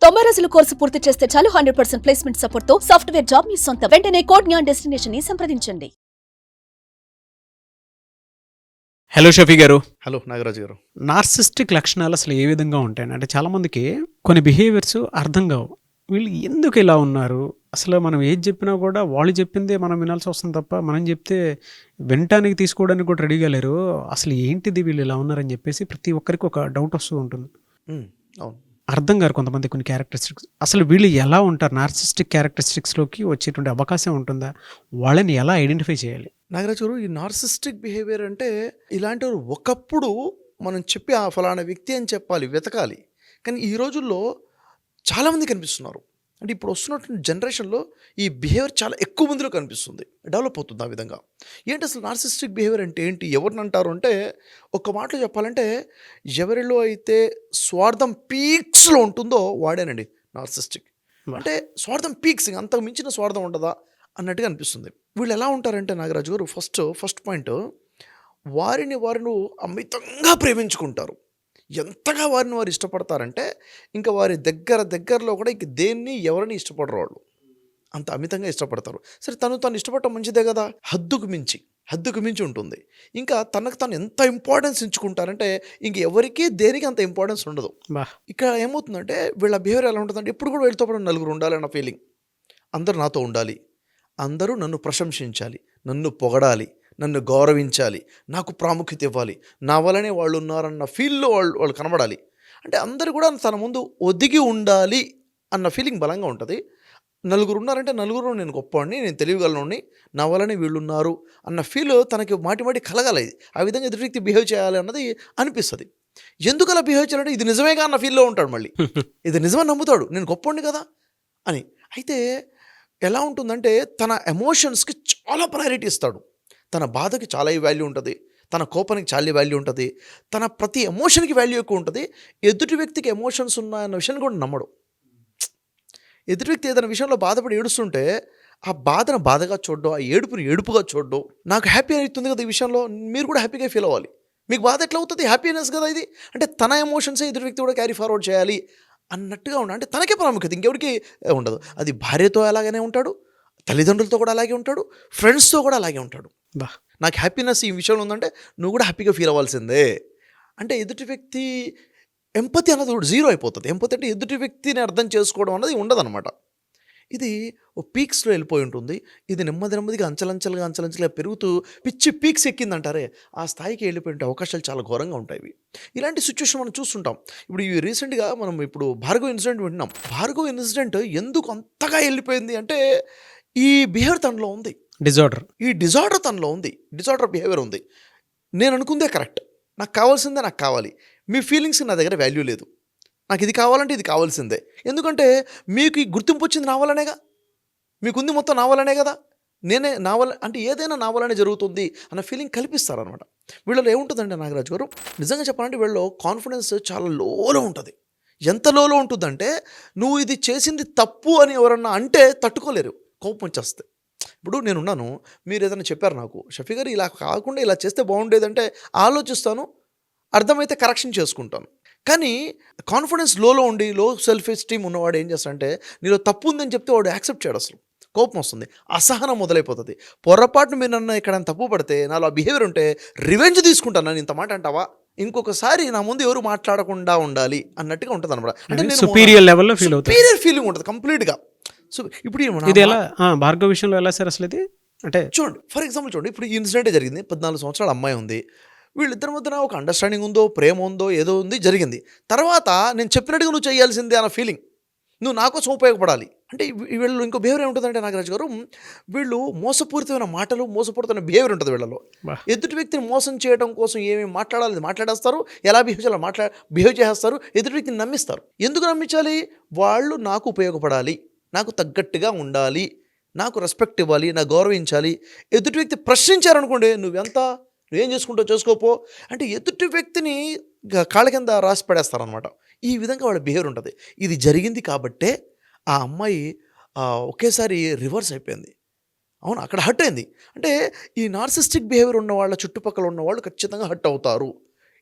90 రోజుల కోర్సు పూర్తి చేస్తే చాలు 100% ప్లేస్మెంట్ సపోర్ట్ తో సాఫ్ట్వేర్ జాబ్ మీ సొంతం. వెంటనే కోడ్ జ్ఞాన్ డెస్టినేషన్ ని సంప్రదించండి. హలో షఫీ గారు. హలో నాగరాజు గారు. నార్సిస్టిక్ లక్షణాలు అసలు ఏ విధంగా ఉంటాయి అంటే చాలామందికి కొన్ని బిహేవియర్స్ అర్థం కావు. వీళ్ళు ఎందుకు ఇలా ఉన్నారు, అసలు మనం ఏది చెప్పినా కూడా వాళ్ళు చెప్పిందే మనం వినాల్సి వస్తుంది తప్ప మనం చెప్తే వినటానికి తీసుకోవడానికి కూడా రెడీగా లేరు. అసలు ఏంటిది వీళ్ళు ఇలా ఉన్నారని చెప్పేసి ప్రతి ఒక్కరికి ఒక డౌట్ వస్తూ ఉంటుంది. అవును, అర్థం గారు కొంతమంది కొన్ని క్యారెక్టరిస్టిక్స్. అసలు వీళ్ళు ఎలా ఉంటారు, నార్సిస్టిక్ క్యారెక్టరిస్టిక్స్లోకి వచ్చేటువంటి అవకాశం ఉంటుందా, వాళ్ళని ఎలా ఐడెంటిఫై చేయాలి? నాగరాజు గారు, ఈ నార్సిస్టిక్ బిహేవియర్ అంటే ఇలాంటి ఒకప్పుడు మనం చెప్పి ఆ ఫలానా వ్యక్తి అని చెప్పాలి, వెతకాలి. కానీ ఈ రోజుల్లో చాలామంది కనిపిస్తున్నారు. అంటే ఇప్పుడు వస్తున్నటువంటి జనరేషన్లో ఈ బిహేవియర్ చాలా ఎక్కువ మందిలో కనిపిస్తుంది, డెవలప్ అవుతుంది ఆ విధంగా. ఏంటి అసలు నార్సిస్టిక్ బిహేవియర్ అంటే ఏంటి, ఎవరిని అంటారు అంటే ఒక మాటలో చెప్పాలంటే ఎవరిలో అయితే స్వార్థం పీక్స్లో ఉంటుందో వాడేనండి నార్సిస్టిక్. అంటే స్వార్థం పీక్స్, అంతకు మించిన స్వార్థం ఉండదా అన్నట్టుగా అనిపిస్తుంది. వీళ్ళు ఎలా ఉంటారంటే నాగరాజు గారు, ఫస్ట్ పాయింట్, వారిని అమితంగా ప్రేమించుకుంటారు. ఎంతగా వారిని వారు ఇష్టపడతారంటే ఇంకా వారి దగ్గరలో కూడా ఇంక దేన్ని ఎవరిని ఇష్టపడరు వాళ్ళు, అంత అమితంగా ఇష్టపడతారు. సరే, తను ఇష్టపడటం మంచిదే కదా, హద్దుకు మించి ఉంటుంది. ఇంకా తను ఎంత ఇంపార్టెన్స్ ఇచ్చుకుంటారంటే ఇంక ఎవరికి దేనికి అంత ఇంపార్టెన్స్ ఉండదు. ఇక్కడ ఏమవుతుందంటే వీళ్ళ బిహేవియర్ ఎలా ఉంటుందంటే ఎప్పుడు కూడా వీళ్ళతో పాటు నలుగురు ఉండాలన్న ఫీలింగ్. అందరూ నాతో ఉండాలి, అందరూ నన్ను ప్రశంసించాలి, నన్ను పొగడాలి, నన్ను గౌరవించాలి, నాకు ప్రాముఖ్యత ఇవ్వాలి, నా వల్లనే వాళ్ళు ఉన్నారన్న ఫీల్లో వాళ్ళు కనబడాలి. అంటే అందరూ కూడా తన ముందు ఒదిగి ఉండాలి అన్న ఫీలింగ్ బలంగా ఉంటుంది. నలుగురు ఉన్నారంటే నలుగురు నేను గొప్పవాడిని, నేను తెలియగలనోడిని, నా వల్లనే వీళ్ళు ఉన్నారు అన్న ఫీల్ తనకి మాటి కలగాలి. ఆ విధంగా ఎదుటి వ్యక్తి బిహేవ్ చేయాలి అన్నది అనిపిస్తుంది. ఎందుకు అలా బిహేవ్ చేయాలంటే ఇది నిజమేగా అన్న ఫీల్లో ఉంటాడు. మళ్ళీ ఇది నిజమని నమ్ముతాడు, నేను గొప్పవాడిని కదా అని. అయితే ఎలా ఉంటుందంటే తన ఎమోషన్స్కి చాలా ప్రయారిటీ ఇస్తాడు. తన బాధకి చాలా వాల్యూ ఉంటుంది, తన కోపానికి చాలా వాల్యూ ఉంటుంది, తన ప్రతి ఎమోషన్కి వాల్యూ ఎక్కువ ఉంటుంది. ఎదుటి వ్యక్తికి ఎమోషన్స్ ఉన్నాయన్న విషయాన్ని కూడా నమ్మడు. ఎదుటి వ్యక్తి ఏదైనా విషయంలో బాధపడి ఏడుస్తుంటే ఆ బాధను బాధగా చూడడం, ఆ ఏడుపుని ఏడుపుగా చూడడం, నాకు హ్యాపీ అవుతుంది కదా ఈ విషయంలో, మీరు కూడా హ్యాపీగా ఫీల్ అవ్వాలి, మీకు బాధ ఎట్లా అవుతుంది, హ్యాపీనెస్ కదా ఇది. అంటే తన ఎమోషన్సే ఎదుటి వ్యక్తి కూడా క్యారీ ఫార్వర్డ్ చేయాలి అన్నట్టుగా ఉండాలి. అంటే తనకే ప్రాముఖ్యత, ఇంకెవరికి ఉండదు. అది భార్యతో అలాగనే ఉంటాడు, తల్లిదండ్రులతో కూడా అలాగే ఉంటాడు, ఫ్రెండ్స్తో కూడా అలాగే ఉంటాడు. నాకు హ్యాపీనెస్ ఈ విషయంలో ఉందంటే నువ్వు కూడా హ్యాపీగా ఫీల్ అవ్వాల్సిందే. అంటే ఎదుటి వ్యక్తి ఎంపతి అన్నది కూడా జీరో అయిపోతుంది. ఎంపతి అంటే ఎదుటి వ్యక్తిని అర్థం చేసుకోవడం అన్నది ఉండదన్నమాట. ఇది ఓ పీక్స్లో వెళ్ళిపోయి ఉంటుంది. ఇది నెమ్మదిగా అంచలంచలుగా పెరుగుతూ పిచ్చి పీక్స్ ఎక్కిందంటారే, ఆ స్థాయికి వెళ్ళిపోయిన అవకాశాలు చాలా ఘోరంగా ఉంటాయి. ఇలాంటి సిచ్యువేషన్ మనం చూస్తుంటాం. ఇప్పుడు ఈ రీసెంట్గా మనం ఇప్పుడు భార్గవ్ ఇన్సిడెంట్ వింటున్నాం. భార్గవ్ ఇన్సిడెంట్ ఎందుకు అంతగా వెళ్ళిపోయింది అంటే ఈ బిహేవియర్ తనలో ఉంది, ఈ డిజార్డర్ తనలో ఉంది, డిజార్డర్ బిహేవియర్ ఉంది. నేను అనుకుందే కరెక్ట్, నాకు కావాల్సిందే నాకు కావాలి, మీ ఫీలింగ్స్ నా దగ్గర వాల్యూ లేదు, నాకు ఇది కావాలంటే ఇది కావాల్సిందే. ఎందుకంటే మీకు ఈ గుర్తింపు వచ్చింది నా వల్లనేగా, మీకుంది మొత్తం నా వల్లనే కదా, నేనే నా వల్ల అంటే ఏదైనా నా వల్లనే జరుగుతుంది అన్న ఫీలింగ్ కల్పిస్తారనమాట. వీళ్ళలో ఏముంటుందంటే నాగరాజు గారు, నిజంగా చెప్పాలంటే వీళ్ళలో కాన్ఫిడెన్స్ చాలా లోలో ఉంటుంది. ఎంత లోలో ఉంటుందంటే నువ్వు ఇది చేసింది తప్పు అని ఎవరన్నా అంటే తట్టుకోలేరు, కోపం వచ్చేస్తే. ఇప్పుడు నేనున్నాను, మీరు ఏదైనా చెప్పారు నాకు, షఫీ గారు ఇలా కాకుండా ఇలా చేస్తే బాగుండేదంటే ఆలోచిస్తాను, అర్థమైతే కరెక్షన్ చేసుకుంటాను. కానీ కాన్ఫిడెన్స్ లోలో ఉండి లో సెల్ఫ్ ఎస్టీమ్ ఉన్నవాడు ఏం చేస్తాడంటే నీలో తప్పు ఉందని చెప్తే వాడు యాక్సెప్ట్ చేయడు, అసలు కోపం వస్తుంది, అసహనం మొదలైపోతుంది. పొరపాటును మీరు నన్ను ఎక్కడ తప్పు పడితే నాలో బిహేవియర్ ఉంటే రివెంజ్ తీసుకుంటాను, నేను ఇంత మాట అంటావా, ఇంకొకసారి నా ముందు ఎవరు మాట్లాడకుండా ఉండాలి అన్నట్టుగా ఉంటుంది అనమాట. అంటే నేను సుపీరియర్ లెవెల్లో సుపీరియర్ ఫీలింగ్ ఉంటుంది కంప్లీట్గా. సో ఇప్పుడు ఇది ఎలా భార్గవ్ విషయంలో ఎలా సార్ అసలు ఇది అంటే చూడండి, ఫర్ ఎగ్జాంపుల్ చూడండి, ఇప్పుడు ఈ ఇన్సిడెంట్ జరిగింది, 14 సంవత్సరాల అమ్మాయి ఉంది, వీళ్ళిద్దరి మధ్యన ఒక అండర్స్టాండింగ్ ఉందో, ప్రేమ ఉందో, ఏదో ఉంది, జరిగింది. తర్వాత నేను చెప్పినట్టుగా నువ్వు చేయాల్సిందే అన్న ఫీలింగ్, నువ్వు నా కోసం ఉపయోగపడాలి అంటే వీళ్ళు ఇంకో బిహేవియర్ ఏముంటుందంటే నాగరాజు గారు, వీళ్ళు మోసపూరితమైన మాటలు, మోసపూరితమైన బిహేవియర్ ఉంటుంది వీళ్ళలో. ఎదుటి వ్యక్తిని మోసం చేయడం కోసం ఏమేమి మాట్లాడాలి మాట్లాడేస్తారు, ఎలా బిహేవ్ చేయాలి బిహేవ్ చేస్తారు, ఎదుటి వ్యక్తిని నమ్మిస్తారు. ఎందుకు నమ్మించాలి, వాళ్ళు నాకు ఉపయోగపడాలి, నాకు తగ్గట్టుగా ఉండాలి, నాకు రెస్పెక్ట్ ఇవ్వాలి, నాకు గౌరవించాలి. ఎదుటి వ్యక్తి ప్రశ్నించారనుకోండి, నువ్వేం చేసుకుంటావు చేసుకోపో అంటే ఎదుటి వ్యక్తిని కాళ్ళ కింద రాసి పడేస్తారనమాట. ఈ విధంగా వాళ్ళ బిహేవియర్ ఉంటుంది. ఇది జరిగింది కాబట్టే ఆ అమ్మాయి ఒకేసారి రివర్స్ అయిపోయింది. అవును, అక్కడ హర్ట్ అయింది. అంటే ఈ నార్సిస్టిక్ బిహేవియర్ ఉన్న వాళ్ళ చుట్టుపక్కల ఉన్నవాళ్ళు ఖచ్చితంగా హర్ట్ అవుతారు.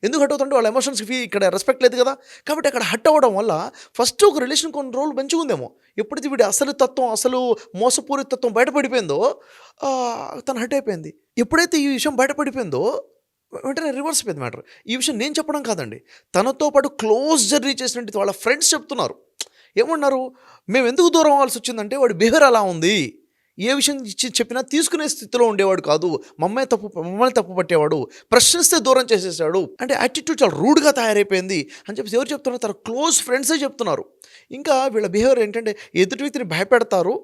ఎందుకు హట్ అవుతుంటే వాళ్ళ ఎమోషన్స్కి ఇక్కడ రెస్పెక్ట్ లేదు కదా. కాబట్టి అక్కడ హట్ అవ్వడం వల్ల ఫస్ట్ ఒక రిలేషన్ కొన్ని రోజులు మంచిగా ఉందేమో, ఎప్పుడైతే వీడి అసలు తత్వం, అసలు మోసపూరిత తత్వం బయటపడిపోయిందో తను హట్ అయిపోయింది. ఎప్పుడైతే ఈ విషయం బయటపడిపోయిందో వెంటనే రివర్స్ అయిపోయింది మ్యాటర్. ఈ విషయం నేను చెప్పడం కాదండి, తనతో పాటు క్లోజ్ జర్నీ చేసినట్టు వాళ్ళ ఫ్రెండ్స్ చెప్తున్నారు. ఏమన్నారు, మేము ఎందుకు దూరం అవ్వాల్సి వచ్చిందంటే వాడి బిహేవియర్ అలా ఉంది, ఏ విషయం చెప్పినా తీసుకునే స్థితిలో ఉండేవాడు కాదు, మమ్మల్ని తప్పు పట్టేవాడు, ప్రశ్నిస్తే దూరం చేసేసాడు, అంటే యాటిట్యూడ్ చాలా రూడ్గా తయారైపోయింది అని చెప్పేసి ఎవరు చెప్తున్నారు, తన క్లోజ్ ఫ్రెండ్సే చెప్తున్నారు. ఇంకా వీళ్ళ బిహేవియర్ ఏంటంటే ఎదుటి వ్యక్తిని భయపెడతారు,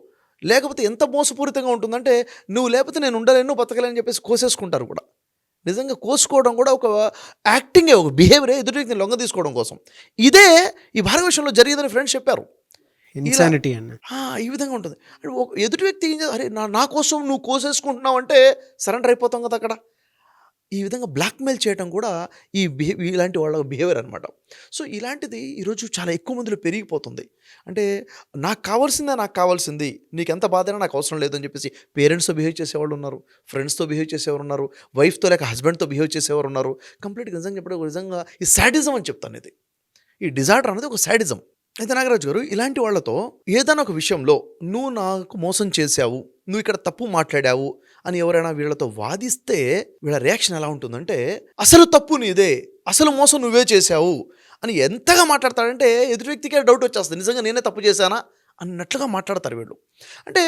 లేకపోతే ఎంత మోసపూరితంగా ఉంటుందంటే నువ్వు లేకపోతే నేను ఉండలేను, బతకలేని చెప్పేసి కోసేసుకుంటారు కూడా. నిజంగా కోసుకోవడం కూడా ఒక యాక్టింగే, ఒక బిహేవియరే ఎదుటి వ్యక్తిని లొంగ తీసుకోవడం కోసం. ఇదే ఈ భార్య విషయంలో జరిగేదని ఫ్రెండ్స్ చెప్పారు. ఇన్సానిటీ అన్న ఈ విధంగా ఉంటుంది. అంటే ఎదుటి వ్యక్తి ఏం అరే నా కోసం నువ్వు కోసేసుకుంటున్నావు అంటే సరెండర్ అయిపోతాం కదా అక్కడ. ఈ విధంగా బ్లాక్మెయిల్ చేయడం కూడా ఇలాంటి వాళ్ళ బిహేవియర్ అనమాట. సో ఇలాంటిది ఈరోజు చాలా ఎక్కువ మందిలో పెరిగిపోతుంది. అంటే నాకు కావాల్సింది, నీకు ఎంత బాధైనా నాకు అవసరం లేదని చెప్పేసి పేరెంట్స్తో బిహేవ్ చేసేవాళ్ళు ఉన్నారు, ఫ్రెండ్స్తో బిహేవ్ చేసేవారు ఉన్నారు, వైఫ్తో లేక హస్బెండ్తో బిహేవ్ చేసేవారు ఉన్నారు. కంప్లీట్గా నిజంగా చెప్పడం నిజంగా ఈ శాడిజం అని చెప్తాను. ఇది ఈ డిజార్డర్ అనేది ఒక శాడిజం. అయితే నాగరాజు గారు, ఇలాంటి వాళ్ళతో ఏదైనా ఒక విషయంలో నువ్వు నాకు మోసం చేశావు, నువ్వు ఇక్కడ తప్పు మాట్లాడావు అని ఎవరైనా వీళ్ళతో వాదిస్తే వీళ్ళ రియాక్షన్ ఎలా ఉంటుందంటే, అసలు తప్పు నీదే, అసలు మోసం నువ్వే చేశావు అని ఎంతగా మాట్లాడతాడంటే ఎదుటి వ్యక్తికే డౌట్ వచ్చేస్తుంది, నిజంగా నేనే తప్పు చేశానా అన్నట్లుగా మాట్లాడతారు వీళ్ళు. అంటే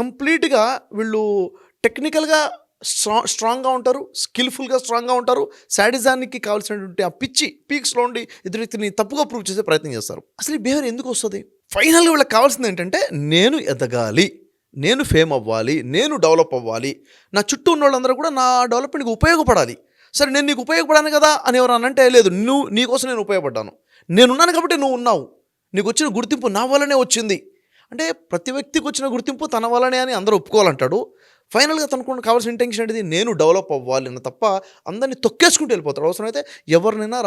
కంప్లీట్గా వీళ్ళు టెక్నికల్గా స్ట్రాంగ్గా ఉంటారు, స్కిల్ఫుల్గా స్ట్రాంగ్గా ఉంటారు, శాడిజానికి కావాల్సినటువంటి ఆ పీక్స్లో ఉండి ఎదుటి వ్యక్తిని తప్పుగా ప్రూవ్ చేసే ప్రయత్నం చేస్తారు. అసలు ఈ బిహేవియర్ ఎందుకు వస్తుంది? ఫైనల్గా వీళ్ళకి కావాల్సింది ఏంటంటే నేను ఎదగాలి, నేను ఫేమ్ అవ్వాలి, నేను డెవలప్ అవ్వాలి, నా చుట్టూ ఉన్న వాళ్ళందరూ కూడా నా డెవలప్మెంట్కి ఉపయోగపడాలి. సరే నేను నీకు ఉపయోగపడాను కదా అని ఎవరు అనంటే, లేదు నీకోసం నేను ఉపయోగపడ్డాను, నేనున్నాను కాబట్టి నువ్వు ఉన్నావు, నీకు వచ్చిన గుర్తింపు నా వల్లనే వచ్చింది అంటే ప్రతి వ్యక్తికి వచ్చిన గుర్తింపు తన వల్లనే అని అందరూ ఒప్పుకోవాలంటాడు. ఫైనల్గా తనకు కావాల్సిన ఇంటెన్షన్ అనేది నేను డెవలప్ అవ్వాలి అని తప్ప అందరినీ తొక్కేసుకుంటూ వెళ్ళిపోతాడు. అవసరమైతే ఎవరినైనా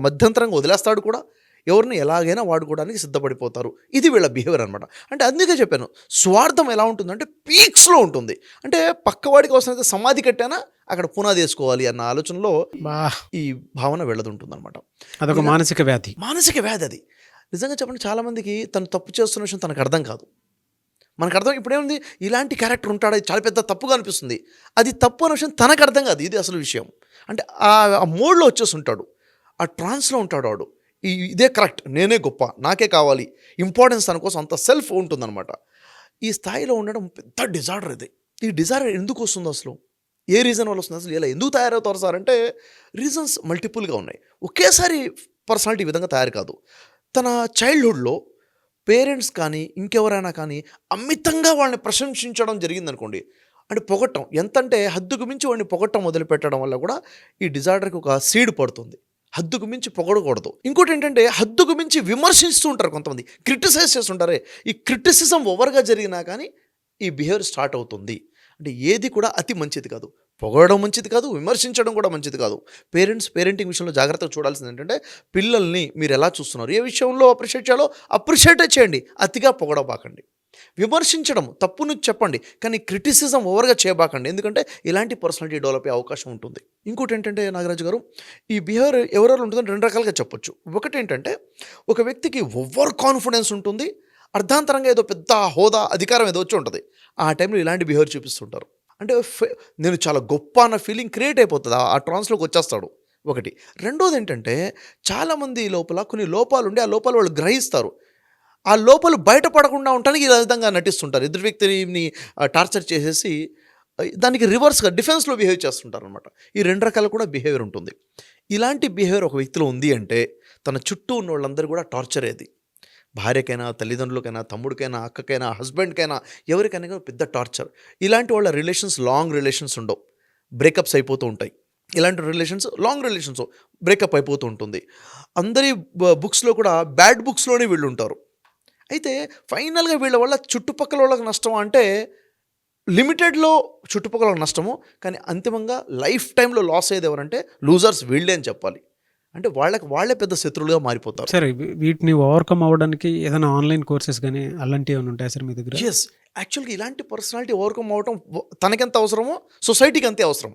మధ్యంతరంగా వదిలేస్తాడు కూడా, ఎవరిని ఎలాగైనా వాడుకోవడానికి సిద్ధపడిపోతారు. ఇది వీళ్ళ బిహేవియర్ అనమాట. అంటే అందుకే చెప్పాను, స్వార్థం ఎలా ఉంటుందంటే పీక్స్లో ఉంటుంది. అంటే పక్కవాడికి అవసరమైతే సమాధి కట్టానా అక్కడ పునాది వేసుకోవాలి అన్న ఆలోచనలో ఈ భావన వెళ్ళదుంటుందన్నమాట. అదొక మానసిక వ్యాధి అది. నిజంగా చెప్పండి, చాలామందికి తను తప్పు చేస్తున్న విషయం తనకు అర్థం కాదు. మనకు అర్థం ఇప్పుడేముంది, ఇలాంటి క్యారెక్టర్ ఉంటాడు, అది చాలా పెద్ద తప్పుగా అనిపిస్తుంది. అది తప్పు అనే విషయం తనకు అర్థం కాదు. ఇది అసలు విషయం. అంటే ఆ మోడ్లో వచ్చేసి ఉంటాడు, ఆ ట్రాన్స్లో ఉంటాడు వాడు. ఇదే కరెక్ట్, నేనే గొప్ప, నాకే కావాలి, ఇంపార్టెన్స్ తన కోసం అంత సెల్ఫ్ ఉంటుందన్నమాట. ఈ స్థాయిలో ఉండడం పెద్ద డిజార్డర్ ఇది. ఈ డిజార్డర్ ఎందుకు వస్తుంది అసలు? ఏ రీజన్ వల్ల వస్తుంది? అసలు ఇలా ఎందుకు తయారవుతారు సార్ అంటే రీజన్స్ మల్టిపుల్గా ఉన్నాయి. ఒకేసారి పర్సనాలిటీ ఈ విధంగా తయారు కాదు. తన చైల్డ్హుడ్లో పేరెంట్స్ కానీ ఇంకెవరైనా కానీ అమితంగా వాళ్ళని ప్రశంసించడం జరిగిందనుకోండి, అంటే పొగట్టం, ఎంతంటే హద్దుకు మించి వాడిని పొగట్టం మొదలుపెట్టడం వల్ల కూడా ఈ డిజార్డర్కి ఒక సీడ్ పడుతుంది. హద్దుకు మించి పొగడకూడదు. ఇంకోటి ఏంటంటే హద్దుకు మించి విమర్శిస్తూ ఉంటారు కొంతమంది, క్రిటిసైజ్ చేస్తుంటారే. ఈ క్రిటిసిజం ఓవర్గా జరిగినా కానీ ఈ బిహేవియర్ స్టార్ట్ అవుతుంది. అంటే ఏది కూడా అతి మంచిది కాదు, పొగడడం మంచిది కాదు, విమర్శించడం కూడా మంచిది కాదు. పేరెంటింగ్ విషయంలో జాగ్రత్తగా చూడాల్సింది ఏంటంటే పిల్లల్ని మీరు ఎలా చూస్తున్నారు, ఏ విషయంలో అప్రిషియేట్ చేయాలో అప్రిషియేటే చేయండి, అతిగా పొగడబాకండి. విమర్శించడం తప్పును చెప్పండి, కానీ క్రిటిసిజం ఓవర్గా చేయబాకండి, ఎందుకంటే ఇలాంటి పర్సనాలిటీ డెవలప్ అయ్యే అవకాశం ఉంటుంది. ఇంకోటి ఏంటంటే నాగరాజు గారు, ఈ బిహేవియర్ ఎవరెవరు ఉంటుందని రెండు రకాలుగా చెప్పొచ్చు. ఒకటి ఏంటంటే ఒక వ్యక్తికి ఓవర్ కాన్ఫిడెన్స్ ఉంటుంది, అర్ధాంతరంగా ఏదో పెద్ద హోదా అధికారం ఏదో వచ్చి ఉంటుంది, ఆ టైంలో ఇలాంటి బిహేవియర్ చూపిస్తుంటారు. అంటే నేను చాలా గొప్ప అన్న ఫీలింగ్ క్రియేట్ అయిపోతుంది, ఆ ట్రాన్స్లోకి వచ్చేస్తాడు. ఒకటి. రెండోది ఏంటంటే చాలామంది లోపల కొన్ని లోపాలు ఉండి ఆ లోపాలు వాళ్ళు గ్రహిస్తారు, ఆ లోపాలు బయటపడకుండా ఉండడానికి ఈ విధంగా నటిస్తుంటారు. ఎదుటి వ్యక్తిని టార్చర్ చేసేసి దానికి రివర్స్గా డిఫెన్స్లో బిహేవ్ చేస్తుంటారు అనమాట. ఈ రెండు రకాలు కూడా బిహేవియర్ ఉంటుంది. ఇలాంటి బిహేవియర్ ఒక వ్యక్తిలో ఉంది అంటే తన చుట్టూ ఉన్న వాళ్ళందరూ కూడా టార్చర్ ఏది, భార్యకైనా, తల్లిదండ్రులకైనా, తమ్ముడికైనా, అక్కకైనా, హస్బెండ్కైనా, ఎవరికైనా పెద్ద టార్చర్. ఇలాంటి వాళ్ళ రిలేషన్స్ లాంగ్ రిలేషన్స్ ఉండవు, బ్రేకప్స్ అయిపోతూ ఉంటాయి. ఇలాంటి రిలేషన్స్ లాంగ్ రిలేషన్స్ బ్రేకప్ అయిపోతూ ఉంటుంది. అందరి బుక్స్లో కూడా బ్యాడ్ బుక్స్లోనే వీళ్ళు ఉంటారు. అయితే ఫైనల్గా వీళ్ళ వల్ల చుట్టుపక్కల వాళ్ళకి నష్టం అంటే లిమిటెడ్లో చుట్టుపక్కల నష్టము, కానీ అంతిమంగా లైఫ్ టైంలో లాస్ అయ్యేది ఎవరంటే లూజర్స్ వీళ్ళే అని చెప్పాలి. అంటే వాళ్ళే పెద్ద శత్రువులుగా మారిపోతారు. సరే, వీటిని ఓవర్కమ్ అవ్వడానికి ఏదైనా ఆన్లైన్ కోర్సెస్ కానీ అలాంటివి ఏమైనా ఉంటాయి సార్ మీ దగ్గర? ఎస్, యాక్చువల్గా ఇలాంటి పర్సనాలిటీ ఓవర్కమ్ అవ్వడం తనకెంత అవసరమో సొసైటీకి అంతే అవసరం.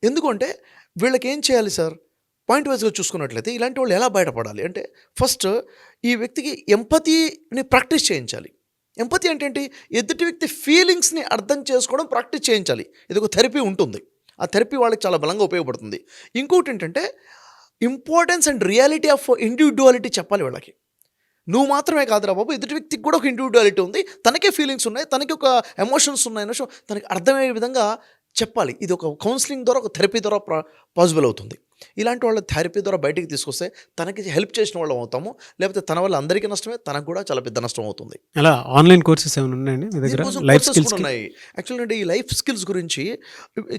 ఎందుకంటే వీళ్ళకి ఏం చేయాలి సార్, పాయింట్ వైజ్గా చూసుకున్నట్లయితే ఇలాంటి వాళ్ళు ఎలా బయటపడాలి అంటే ఫస్ట్ ఈ వ్యక్తికి ఎంపతీని ప్రాక్టీస్ చేయించాలి. ఎంపతి అంటే ఏంటి? ఎదుటి వ్యక్తి ఫీలింగ్స్ని అర్థం చేసుకోవడం ప్రాక్టీస్ చేయించాలి. ఇది ఒక థెరపీ ఉంటుంది. ఆ థెరపీ వాళ్ళకి చాలా బలంగా ఉపయోగపడుతుంది. ఇంకోటి ఏంటంటే importance and reality of individuality చెప్పాలి వాళ్ళకి. నువ్వు మాత్రమే కాదురా బాబు, ఎదుటి వ్యక్తికి కూడా ఒక ఇండివిజువాలిటీ ఉంది, తనకే ఫీలింగ్స్ ఉన్నాయి, తనకి ఒక ఎమోషన్స్ ఉన్నాయి అనే విషయం తనకి అర్థమయ్యే విధంగా చెప్పాలి. ఇది ఒక కౌన్సిలింగ్ ద్వారా, ఒక థెరపీ ద్వారా పాసిబుల్ అవుతుంది. ఇలాంటి వాళ్ళ థెరపీ ద్వారా బయటికి తీసుకొస్తే తనకి హెల్ప్ చేసిన వాళ్ళం అవుతాము. లేకపోతే తన వల్ల అందరికీ నష్టమే, తనకు కూడా చాలా పెద్ద నష్టం అవుతుంది. అలా ఆన్లైన్ కోర్సెస్ ఏమైనా ఉన్నాయండి మీ దగ్గర? దీనికోసం లైఫ్ కోర్సెస్ స్కిల్స్ కూడా ఉన్నాయి. యాక్చువల్గా అంటే ఈ లైఫ్ స్కిల్స్ గురించి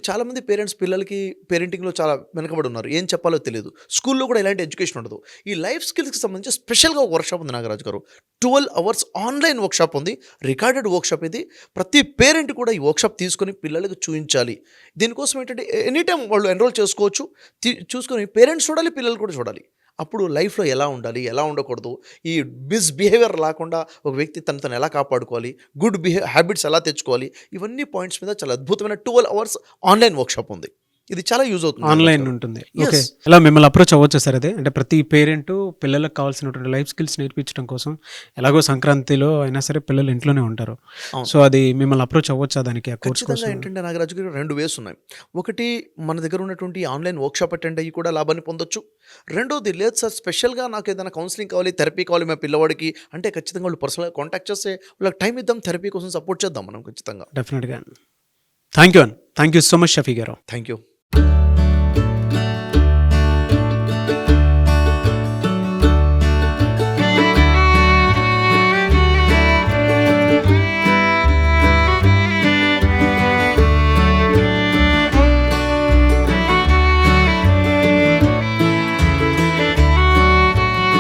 చాలామంది పేరెంట్స్ పిల్లలకి పేరెంటింగ్లో చాలా వెనకబడి ఉన్నారు. ఏం చెప్పాలో తెలియదు. స్కూల్లో కూడా ఇలాంటి ఎడ్యుకేషన్ ఉండదు. ఈ లైఫ్ స్కిల్స్కి సంబంధించి స్పెషల్గా ఒక వర్క్షాప్ ఉంది నాగరాజు గారు. 12 hours ఆన్లైన్ వర్క్షాప్ ఉంది, రికార్డెడ్ వర్క్షాప్ ఇది. ప్రతి పేరెంట్ కూడా ఈ వర్క్షాప్ తీసుకొని పిల్లలకు చూపించాలి. దీనికోసం ఏంటంటే ఎనీ టైం వాళ్ళు ఎన్రోల్ చేసుకోవచ్చు. చూసుకొని పేరెంట్స్ చూడాలి, పిల్లలు కూడా చూడాలి. అప్పుడు లైఫ్లో ఎలా ఉండాలి, ఎలా ఉండకూడదు, ఈ బిహేవియర్ లేకుండా ఒక వ్యక్తి తను ఎలా కాపాడుకోవాలి, గుడ్ హ్యాబిట్స్ ఎలా తెచ్చుకోవాలి, ఇవన్నీ పాయింట్స్ మీద చాలా అద్భుతమైన 12 hours ఆన్లైన్ వర్క్షాప్ ఉంది. ఇది చాలా యూజ్ అవుతుంది. ఆన్లైన్ ఉంటుంది. Yes. ఓకే, ఇలా మిమ్మల్ని అప్రోచ్ అవ్వచ్చు సార్? అదే అంటే ప్రతి పేరెంట్ పిల్లలకు కావాల్సినటువంటి లైఫ్ స్కిల్స్ నేర్పించడం కోసం ఎలాగో సంక్రాంతిలో అయినా సరే పిల్లలు ఇంట్లోనే ఉంటారు. అవును. సో అది మిమ్మల్ని అప్రోచ్ అవ్వచ్చా దానికి, ఆ కోర్స్ ఖచ్చితంగా కోసం? ఏంటంటే నాగరాజు గారు 2 వేస్ ఉన్నాయి. ఒకటి మన దగ్గర ఉన్నటువంటి ఆన్లైన్ వర్క్షాప్ అటెండ్ అయ్యి కూడా లాభాన్ని పొందొచ్చు. రెండోది లేదు సార్ స్పెషల్గా నాకు ఏదైనా కౌన్సిలింగ్ కావాలి, థెరపీ కావాలి మా పిల్లవాడికి అంటే ఖచ్చితంగా వాళ్ళు పర్సనల్గా కాంటాక్ట్ చేస్తే వాళ్ళకి టైం ఇద్దాం, థెరపీ కోసం సపోర్ట్ చేద్దాం మనం ఖచ్చితంగా. డెఫినెట్గా. Thank you so much Shafi గారు. Thank you.